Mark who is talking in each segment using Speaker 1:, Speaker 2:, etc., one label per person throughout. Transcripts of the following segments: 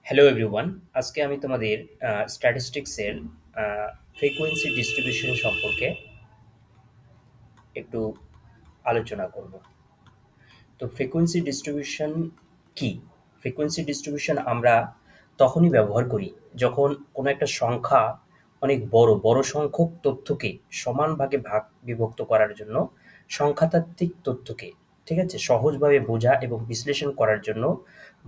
Speaker 1: Hello everyone, আজকে আমি তোমাদের স্ট্যাটিস্টিক্সের ফ্রিকোয়েন্সি ডিস্ট্রিবিউশন সম্পর্কে একটু আলোচনা করব। তো ফ্রিকোয়েন্সি ডিস্ট্রিবিউশন কি? ফ্রিকোয়েন্সি ডিস্ট্রিবিউশন আমরা তখনই ব্যবহার করি যখন কোনো একটা সংখ্যা অনেক বড় বড় সংখ্যক তথ্যকে সমান ভাগে বিভক্ত করার জন্য সংখ্যাতাত্ত্বিক তথ্যকে, ঠিক আছে, সহজভাবে বোঝা এবং বিশ্লেষণ করার জন্য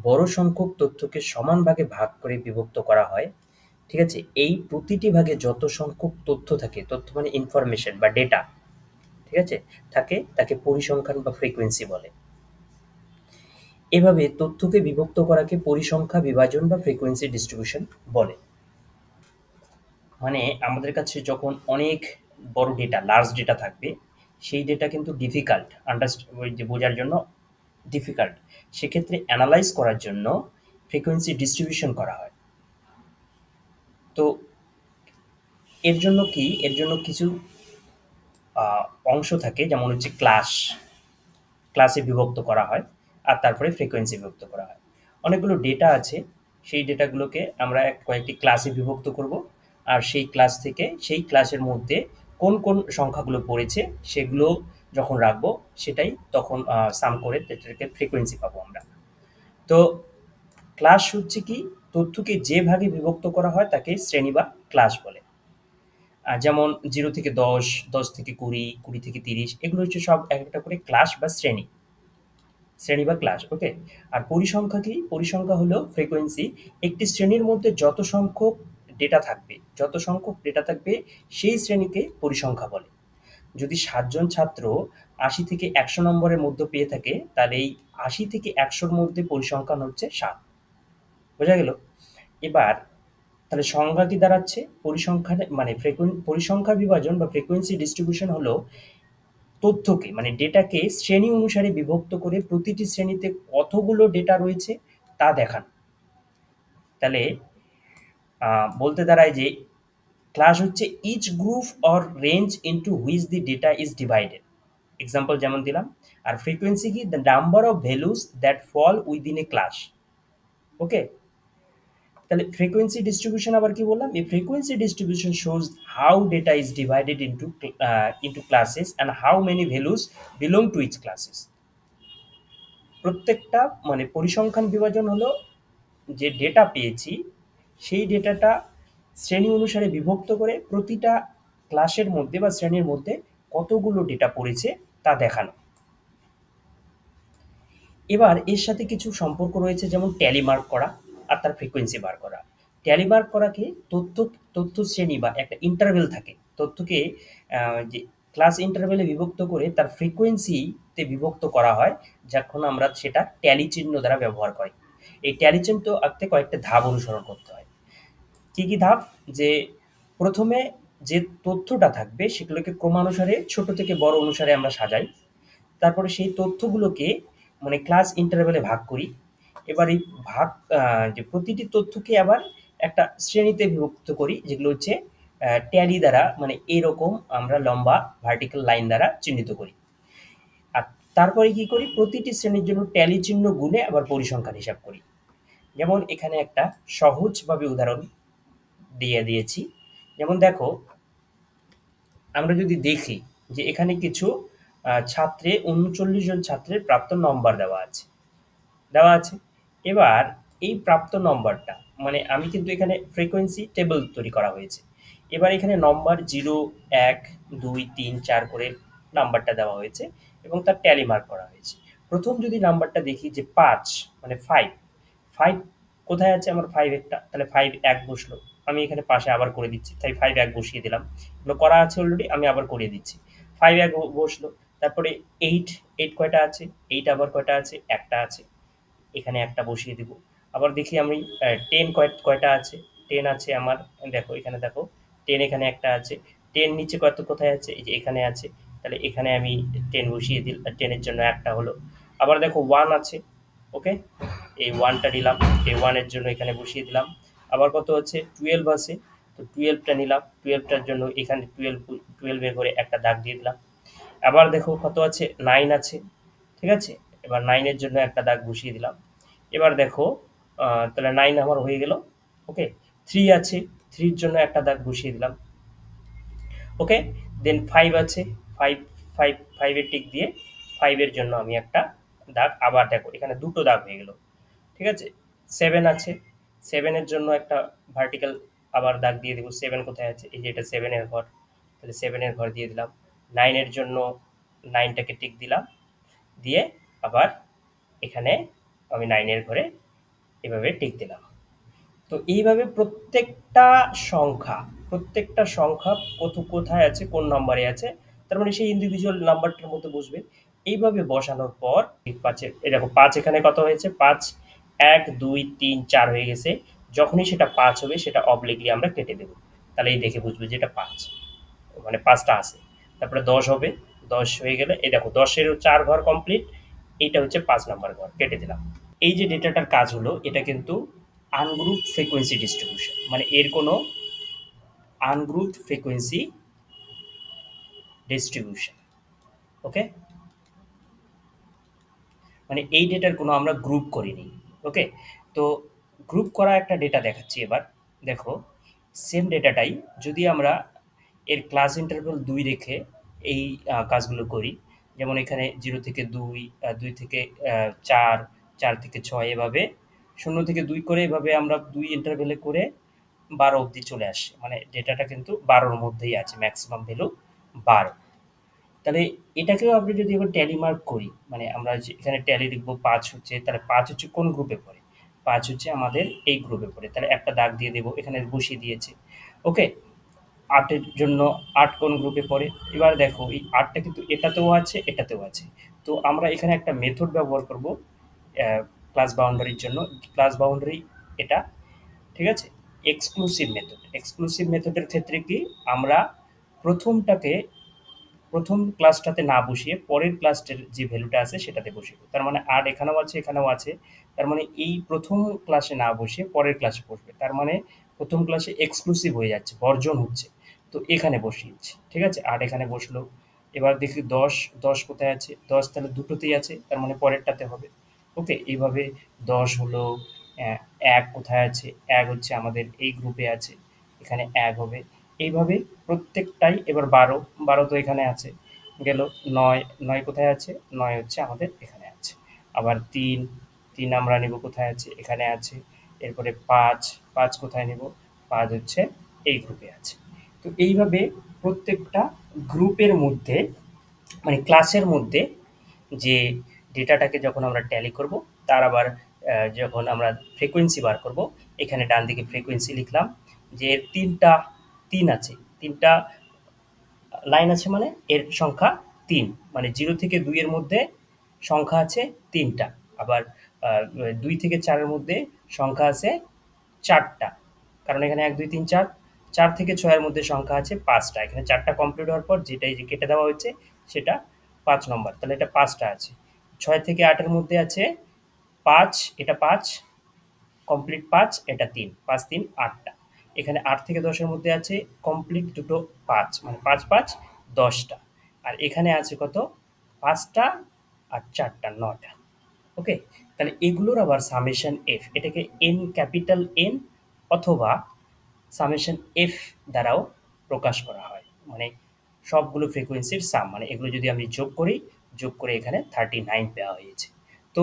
Speaker 1: বড় সংখ্যক তথ্যকে সমান ভাগে ভাগ করে বিভক্ত করা হয়। ঠিক আছে? এই প্রতিটি ভাগে যত সংখ্যক তথ্য থাকে, তথ্য মানে ইনফরমেশন বা ডেটা, ঠিক আছে, তাকে পরিসংখ্যান বা ফ্রিকোয়েন্সি বলে। এভাবে তথ্যকে বিভক্ত করাকে পরিসংখ্যা বিভাজন বা ফ্রিকোয়েন্সি ডিস্ট্রিবিউশন বলে। মানে আমাদের কাছে যখন অনেক বড় ডেটা, লার্জ ডেটা থাকবে, সেই ডেটা কিন্তু ডিফিকাল্ট ওই যে বোঝার জন্য ডিফিকাল্ট। সেক্ষেত্রে অ্যানালাইজ করার জন্য ফ্রিকোয়েন্সি ডিস্ট্রিবিউশন করা হয়। তো এর জন্য কিছু অংশ থাকে, যেমন হচ্ছে ক্লাসে বিভক্ত করা হয়, আর তারপরে ফ্রিকোয়েন্সি বিভক্ত করা হয়। অনেকগুলো ডেটা আছে, সেই ডেটাগুলোকে আমরা কয়েকটি ক্লাসে বিভক্ত করব, আর সেই ক্লাসের মধ্যে কোন কোন সংখ্যাগুলো পড়েছে সেগুলো যখন রাখবো, সেটাই তখন সাম করে এটাকে ফ্রিকোয়েন্সি পাবো আমরা। তো ক্লাস হচ্ছে কি, তথ্যকে যে ভাগে বিভক্ত করা হয় তাকে শ্রেণী বা ক্লাস বলে। যেমন 0 থেকে 10, 10 থেকে 20, 20 থেকে 30, এগুলো হচ্ছে সব এক একটা করে ক্লাস বা শ্রেণী বা ক্লাস, ওকে। আর পরিসংখ্যা কি? পরিসংখ্যা হলো ফ্রিকোয়েন্সি। একটি শ্রেণীর মধ্যে যত সংখ্যক ডেটা থাকবে সেই শ্রেণীকে পরিসংখ্যা বলে। যদি 7 জন ছাত্র 80 থেকে 100 নম্বরের মধ্যে পেয়ে থাকে, তাহলে এই 80 থেকে 100-র মধ্যে পরিসংখ্যান হচ্ছে 7। বোঝা গেল? এবার তাহলে সংজ্ঞা কি দাঁড়াচ্ছে? পরিসংখ্যা বিভাজন বা ফ্রিকোয়েন্সি ডিস্ট্রিবিউশন হলো তথ্যকে, মানে ডেটাকে শ্রেণী অনুসারে বিভক্ত করে প্রতিটি শ্রেণীতে কতগুলো ডেটা রয়েছে তা দেখানো। তাহলে বলতে দাঁড়ায় যে ক্লাস হচ্ছে each group or range into which the data is divided. Example যেমন দিলাম। আর ফ্রিকোয়েন্সি কি? The number of values that fall within a class. Okay. তাহলে ফ্রিকোয়েন্সি ডিস্ট্রিবিউশন আবার কি বললাম? এই frequency distribution shows how data is divided into classes and how many values belong to each classes. প্রত্যেকটা, মানে পরিসংখ্যান বিভাজন হলো যে ডেটা পেয়েছি সেই ডেটাটা শ্রেণী অনুসারে বিভক্ত করে প্রতিটা ক্লাসের মধ্যে বা শ্রেণীর মধ্যে কতগুলো ডেটা পড়েছে তা দেখানো। এবার এর সাথে কিছু সম্পর্ক রয়েছে, যেমন ট্যালি মার্ক করা আর তার ফ্রিকোয়েন্সি বার করা। ট্যালি মার্ক করাকে তথ্য শ্রেণী বা একটা ইন্টারভেল থাকে, তথ্যকে যে ক্লাস ইন্টারভেলে বিভক্ত করে তার ফ্রিকোয়েন্সিতে বিভক্ত করা হয়, যখন আমরা সেটা ট্যালি চিহ্ন দ্বারা ব্যবহার করি। এই ট্যালি চিহ্ন আঁকতে কয়েকটা ধাপ অনুসরণ করতে হয়। কি কি ধাপ? যে প্রথমে যে তথ্যটা থাকবে সেগুলোকে ক্রমানুসারে ছোট থেকে বড় অনুসারে আমরা সাজাই। তারপরে সেই তথ্যগুলোকে, মানে ক্লাস ইন্টারভ্যালে ভাগ করি। এবার এই ভাগ যে প্রতিটি তথ্যকে আবার একটা শ্রেণীতে বিভক্ত করি, যেগুলো হচ্ছে ট্যালি দ্বারা, মানে এরকম আমরা লম্বা ভার্টিক্যাল লাইন দ্বারা চিহ্নিত করি। আর তারপরে কি করি? প্রতিটি শ্রেণীর জন্য ট্যালি চিহ্ন গুণে আবার পরিসংখ্যান হিসাব করি। যেমন এখানে একটা সহজভাবে উদাহরণ দিয়েছি। যেমন দেখো, আমরা যদি দেখি যে এখানে কিছু 39 জন ছাত্রের প্রাপ্ত নম্বর দেওয়া আছে। এবার এই প্রাপ্ত নম্বরটা, মানে আমি কিন্তু এখানে ফ্রিকোয়েন্সি টেবল তৈরি করা হয়েছে। এবার এখানে নম্বর 0, 1, 2, 3, 4 করে নাম্বারটা দেওয়া হয়েছে এবং তার ট্যালি মার্ক করা হয়েছে। প্রথম যদি নাম্বারটা দেখি যে 5, মানে 5 কোথায় আছে? আমার 5 একটা, তাহলে 5 এক বসলো। আমি এখানে পাশে আবার করে দিচ্ছি, তাই 5 এক বসিয়ে দিলাম। এগুলো করা আছে অলরেডি, আমি আবার করিয়ে দিচ্ছি। 5 এক বসলো। তারপরে 8 কয়টা আছে? 8 আবার কয়টা আছে? একটা আছে, এখানে একটা বসিয়ে দিব। আবার দেখি আমি 10 কয়টা আছে? 10 আছে আমার। দেখো এখানে দেখো, 10 এখানে একটা আছে। 10 নিচে কোথায় আছে? এই যে এখানে আছে। তাহলে এখানে আমি 10 বসিয়ে দিলাম, 10 এর জন্য একটা হলো। আবার দেখো 1 আছে, ওকে, এই 1টা নিলাম, এই 1 এর জন্য এখানে বসিয়ে দিলাম। আবার কত আছে? 12 আছে, তো 12টা নিলাম, 12টার জন্য এখানে 12 এ করে একটা দাগ দিয়ে দিলাম। আবার দেখো কত আছে? 9 আছে, ঠিক আছে? এবার 9 এর জন্য একটা দাগ বসিয়ে দিলাম। এবার দেখো তাহলে 9 আমার হয়ে গেল। ওকে, 3 আছে, 3 এর জন্য একটা দাগ বসিয়ে দিলাম। ওকে, দেন 5 আছে, 5 5 5 এর টিক দিয়ে 5 এর জন্য আমি একটা দাগ, আবার দেখো এখানে দুটো দাগ হয়ে গেল। ঠিক আছে, 7 আছে, 7 এর জন্য একটা ভার্টিক্যাল আবার দাগ দিয়ে দেবো। 7 কোথায় আছে? এই যে এটা 7 এর ঘর, তাহলে 7 এর ঘর দিয়ে দিলাম। 9 এর জন্য 9 টাকে টিক দিলাম, দিয়ে আবার এখানে আমি 9 এর ঘরে এভাবে টিক দিলাম। তো এইভাবে প্রত্যেকটা সংখ্যা কোথায় আছে, কোন নাম্বারে আছে, তার মানে সেই ইন্ডিভিজুয়াল নাম্বারটার মধ্যে বসবে। এইভাবে বসানোর পর পাঁচে এই দেখো 5 এখানে কত হয়েছে? 5, 1 2 3 4 হয়ে গেছে। যখনই সেটা 5 হবে সেটা অবলিকলি আমরা কেটে দেব। তাহলে এই দেখে বুঝবে যে এটা 5, মানে 5টা আছে। তারপরে 10 হবে, 10 হয়ে গেলে এই দেখো 10 এরও 4 ঘর কমপ্লিট। এইটা হচ্ছে 5 নাম্বার ঘর, কেটে দিলাম। এই যে ডেটাটার কাজ হলো, এটা কিন্তু আনগ্রুপ ফ্রিকোয়েন্সি ডিস্ট্রিবিউশন, মানে এর কোনো আনগ্রুপ ফ্রিকোয়েন্সি ডিস্ট্রিবিউশন। ওকে, মানে এই ডেটার কোনো আমরা গ্রুপ করিনি। ওকে, তো গ্রুপ করা একটা ডেটা দেখাচ্ছি এবার। দেখো, সেম ডেটাটাই যদি আমরা এর ক্লাস ইন্টারভ্যাল 2 রেখে এই কাজগুলো করি, যেমন এখানে 0 থেকে 2, 2 থেকে 4, 4 থেকে 6, এভাবে 0 থেকে 2 করে এভাবে আমরা 2 ইন্টারভ্যালে করে 12 অবধি চলে আসে, মানে ডেটাটা কিন্তু 12-র মধ্যেই আছে, ম্যাক্সিমাম ভ্যালু 12। তাহলে এটাকেও আমরা যদি এবার ট্যালি মার্ক করি, মানে আমরা যে এখানে ট্যালি লিখবো 5 হচ্ছে, তাহলে 5 হচ্ছে কোন গ্রুপে পড়ে? 5 হচ্ছে আমাদের এই গ্রুপে পড়ে, তাহলে একটা দাগ দিয়ে দেবো, এখানে বসিয়ে দিয়েছে। ওকে, 8 এর জন্য 8 কোন গ্রুপে পড়ে? এবার দেখো এই 8 টা কিন্তু এটাতেও আছে, এটাতেও আছে। তো আমরা এখানে একটা মেথড ব্যবহার করব ক্লাস বাউন্ডারির জন্য। ক্লাস বাউন্ডারি এটা, ঠিক আছে? Exclusive method. এক্সক্লুসিভ মেথডের ক্ষেত্রে কি আমরা প্রথমটাকে প্রথম ক্লাসটাতে না বসিয়ে পরের ক্লাসটার যে ভ্যালুটা আছে সেটাতে বসিয়ে দেব। তার মানে 8 এখানেও আছে, এখানেও আছে। তার মানে এই প্রথম ক্লাসে না বসিয়ে পরের ক্লাসে বসবে। তার মানে প্রথম ক্লাসে এক্সক্লুসিভ হয়ে যাচ্ছে, বর্জন হচ্ছে। তো এখানে বসিয়েছি। ঠিক আছে? 8 এখানে বসলো। এবার দেখি 10, 10 কোথায় আছে? 10 তাহলে দুটোতেই আছে। তার মানে পরেরটাতে হবে। ওকে? এইভাবে 10 হলো, 1 কোথায় আছে? 1 হচ্ছে আমাদের এই গ্রুপে আছে। এখানে 1 হবে। এইভাবে প্রত্যেকটাই। এবার 12, 12 তো এখানে আছে, গেল। 9, 9 কোথায় আছে? 9 হচ্ছে আমাদের এখানে আছে। আবার 3, 3 আমরা নেব কোথায় আছে? এখানে আছে। এরপরে 5, 5 কোথায় নেব? 5 হচ্ছে এই গ্রুপে আছে। তো এইভাবে প্রত্যেকটা গ্রুপের মধ্যে, মানে ক্লাসের মধ্যে যে ডেটাটাকে যখন আমরা ট্যালি করব, তার আবার যখন আমরা ফ্রিকোয়েন্সি বার করব, এখানে ডান দিকে ফ্রিকোয়েন্সি লিখলাম যে এর 3 আছে, 3টা লাইন আছে, মানে এর সংখ্যা 3, মানে 0 থেকে 2 এর মধ্যে সংখ্যা আছে 3টা। আবার 2 থেকে 4 এর মধ্যে সংখ্যা আছে 4টা, কারণ এখানে 1 2 3 4। 4 থেকে 6 এর মধ্যে সংখ্যা আছে 5টা। এখানে 4টা কমপ্লিট হওয়ার পর যেটা এই যে কেটে দেওয়া হয়েছে সেটা 5 নম্বর, তাহলে এটা 5টা আছে। 6 থেকে 8 এর মধ্যে আছে 5, এটা 5 কমপ্লিট 5, এটা 3, 5 3 8টা। এখানে 8 থেকে 10 এর মধ্যে আছে কমপ্লিট দুটো 5, মানে 5 5 10টা। আর এখানে আছে কত? 5টা আর 4টা 9টা। ওকে, তাহলে এগুলোর আবার সামেশন এফ, এটাকে এন, ক্যাপিটাল এন অথবা সামেশন এফ দ্বারাও প্রকাশ করা হয়, মানে সবগুলো ফ্রিকোয়েন্সির সাম, মানে এগুলো যদি আমি যোগ করি, যোগ করে এখানে 39 দেওয়া হয়েছে। তো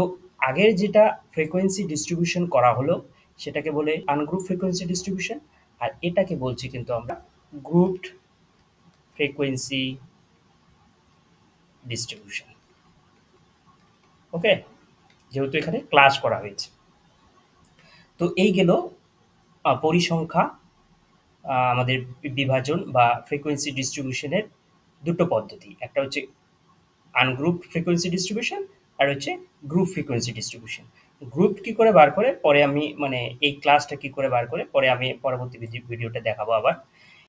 Speaker 1: আগের যেটা ফ্রিকোয়েন্সি ডিস্ট্রিবিউশন করা হলো সেটাকে বলে আনগ্রুপ ফ্রিকোয়েন্সি ডিস্ট্রিবিউশন, আর এটাকে বলছি কিন্তু আমরা গ্রুপড ফ্রিকোয়েন্সি ডিস্ট্রিবিউশন। ওকে, যেহেতু এখানে ক্লাস করা হয়েছে। তো এই গেল পরিসংখ্যা, আমাদের বিভাজন বা ফ্রিকোয়েন্সি ডিস্ট্রিবিউশনের দুটো পদ্ধতি। একটা হচ্ছে আনগ্রুপ ফ্রিকোয়েন্সি ডিস্ট্রিবিউশন, আর হচ্ছে গ্রুপ ফ্রিকোয়েন্সি ডিস্ট্রিবিউশন। গ্রুপ কি করে বার করে পরে আমি, মানে এই ক্লাসটা কি করে বার করে পরে আমি পরবর্তী ভিডিওতে দেখাবো আবার।